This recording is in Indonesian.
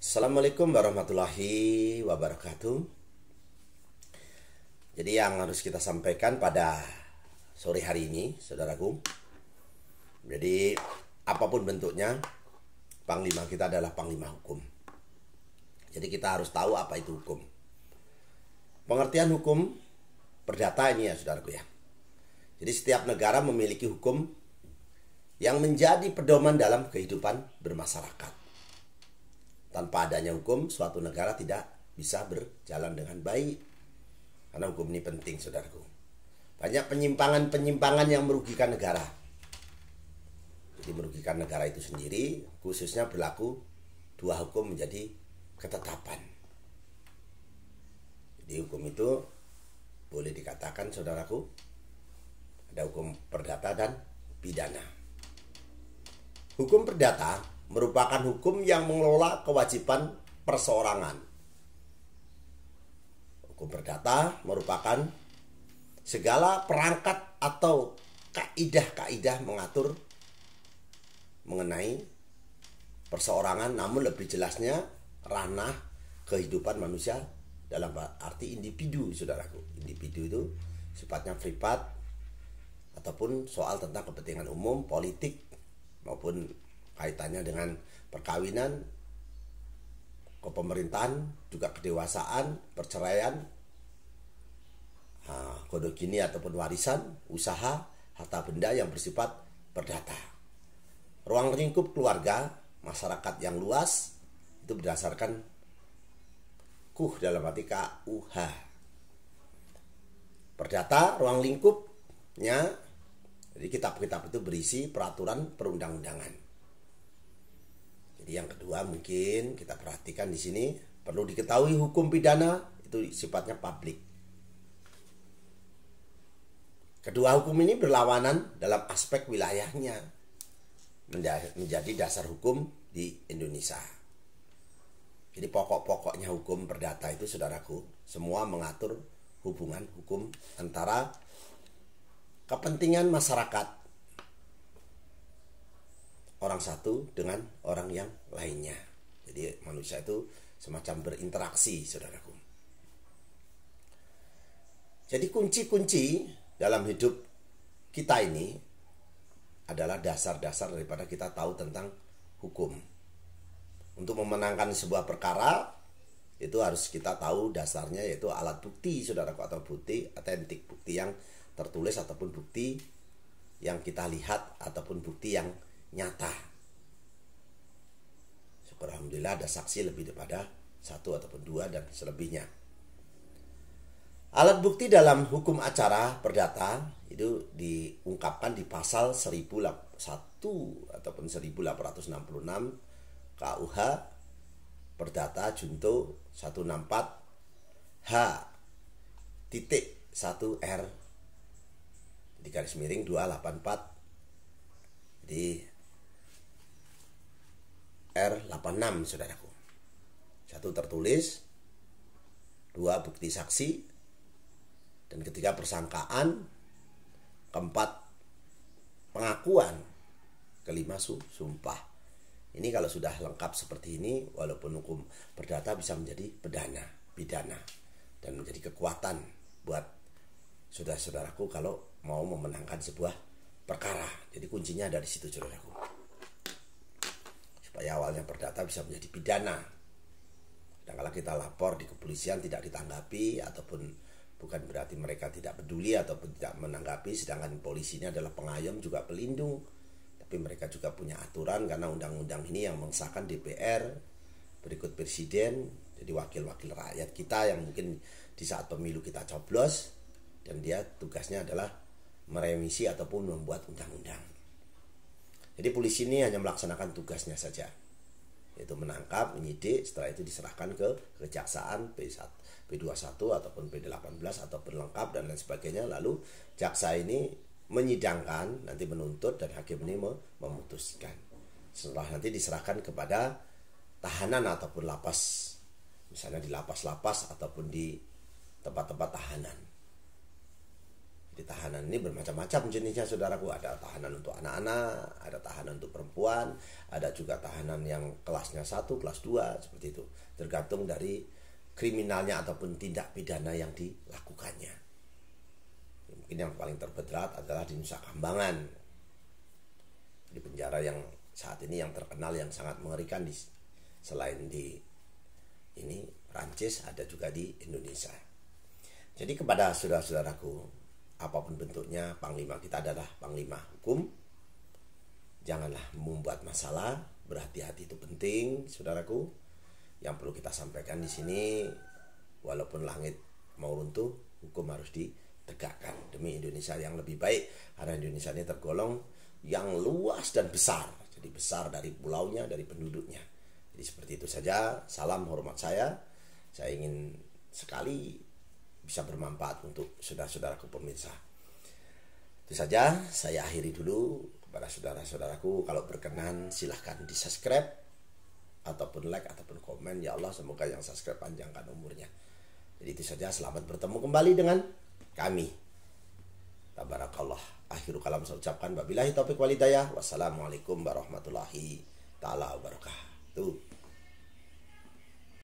Assalamualaikum warahmatullahi wabarakatuh. Jadi yang harus kita sampaikan pada sore hari ini, saudaraku, jadi apapun bentuknya, Panglima kita adalah Panglima hukum. Jadi kita harus tahu apa itu hukum. Pengertian hukum perdata ini ya saudaraku ya. Jadi setiap negara memiliki hukum yang menjadi pedoman dalam kehidupan bermasyarakat. Tanpa adanya hukum, suatu negara tidak bisa berjalan dengan baik. Karena hukum ini penting, saudaraku. Banyak penyimpangan-penyimpangan yang merugikan negara. Jadi merugikan negara itu sendiri, khususnya berlaku dua hukum menjadi ketetapan. Jadi hukum itu boleh dikatakan, saudaraku, ada hukum perdata dan pidana. Hukum perdata merupakan hukum yang mengelola kewajiban perseorangan. Hukum perdata merupakan segala perangkat atau kaidah-kaidah mengatur mengenai perseorangan, namun lebih jelasnya ranah kehidupan manusia dalam arti individu, saudaraku. Individu itu sifatnya privat ataupun soal tentang kepentingan umum, politik maupun kaitannya dengan perkawinan, kepemerintahan, juga kedewasaan, perceraian, kode gini ataupun warisan, usaha, harta benda yang bersifat perdata. Ruang lingkup keluarga, masyarakat yang luas, itu berdasarkan dalam arti KUH. Perdata, ruang lingkupnya, jadi kitab-kitab itu berisi peraturan perundang-undangan. Jadi yang kedua mungkin kita perhatikan di sini, perlu diketahui hukum pidana itu sifatnya publik. Kedua hukum ini berlawanan dalam aspek wilayahnya, menjadi dasar hukum di Indonesia. Jadi pokok-pokoknya hukum perdata itu, saudaraku, semua mengatur hubungan hukum antara kepentingan masyarakat orang satu dengan orang yang lainnya. Jadi manusia itu semacam berinteraksi, saudaraku. Jadi kunci-kunci dalam hidup kita ini adalah dasar-dasar daripada kita tahu tentang hukum. Untuk memenangkan sebuah perkara itu harus kita tahu dasarnya, yaitu alat bukti, saudaraku, atau bukti otentik, bukti yang tertulis ataupun bukti yang kita lihat ataupun bukti yang nyata. Alhamdulillah ada saksi lebih daripada satu ataupun dua dan selebihnya. Alat bukti dalam hukum acara perdata itu diungkapkan di pasal 1001 ataupun 1866 KUH Perdata Junto 164 H titik 1R di garis miring 284 di R86, saudaraku. Satu tertulis, dua bukti saksi, dan ketiga persangkaan, keempat pengakuan, kelima sumpah. Ini kalau sudah lengkap seperti ini, walaupun hukum perdata bisa menjadi pidana dan menjadi kekuatan buat saudara-saudaraku kalau mau memenangkan sebuah perkara. Jadi kuncinya dari situ, saudaraku. Supaya awalnya perdata bisa menjadi pidana. Dan kalau kita lapor di kepolisian tidak ditanggapi, ataupun bukan berarti mereka tidak peduli ataupun tidak menanggapi, sedangkan polisi ini adalah pengayom juga pelindung. Tapi mereka juga punya aturan karena undang-undang ini yang mengesahkan DPR, berikut presiden, jadi wakil-wakil rakyat kita yang mungkin di saat pemilu kita coblos, dan dia tugasnya adalah merevisi ataupun membuat undang-undang. Jadi polisi ini hanya melaksanakan tugasnya saja, yaitu menangkap, menyidik, setelah itu diserahkan ke kejaksaan P21 ataupun P18 ataupun lengkap dan lain sebagainya. Lalu jaksa ini menyidangkan, nanti menuntut, dan hakim ini memutuskan. Setelah nanti diserahkan kepada tahanan ataupun lapas, misalnya di lapas-lapas ataupun di tempat-tempat tahanan. Jadi Di tahanan ini bermacam-macam jenisnya saudaraku. Ada tahanan untuk anak-anak, ada tahanan untuk perempuan, ada juga tahanan yang kelasnya 1, kelas 2, seperti itu. Tergantung dari kriminalnya ataupun tindak pidana yang dilakukannya. Mungkin yang paling terberat adalah di Nusa Kambangan. Di penjara yang saat ini yang terkenal, yang sangat mengerikan, selain di ini Prancis, ada juga di Indonesia. Jadi kepada saudara-saudaraku, apapun bentuknya, panglima kita adalah panglima hukum. Janganlah membuat masalah, berhati-hati itu penting, saudaraku. Yang perlu kita sampaikan di sini, walaupun langit mau runtuh, hukum harus ditegakkan demi Indonesia yang lebih baik. Karena Indonesia ini tergolong yang luas dan besar. Jadi besar dari pulaunya, dari penduduknya. Jadi seperti itu saja. Salam hormat saya. Saya ingin sekali bisa bermanfaat untuk saudara-saudaraku pemirsa. Itu saja, saya akhiri dulu. Kepada saudara-saudaraku, kalau berkenan silahkan di subscribe ataupun like ataupun komen. Ya Allah, semoga yang subscribe panjangkan umurnya. Jadi itu saja, selamat bertemu kembali dengan kami. Tabarakallah. Akhiru kalam saya ucapkan wabillahi taufiq wal hidayah. Wassalamualaikum warahmatullahi taala wabarakatuh.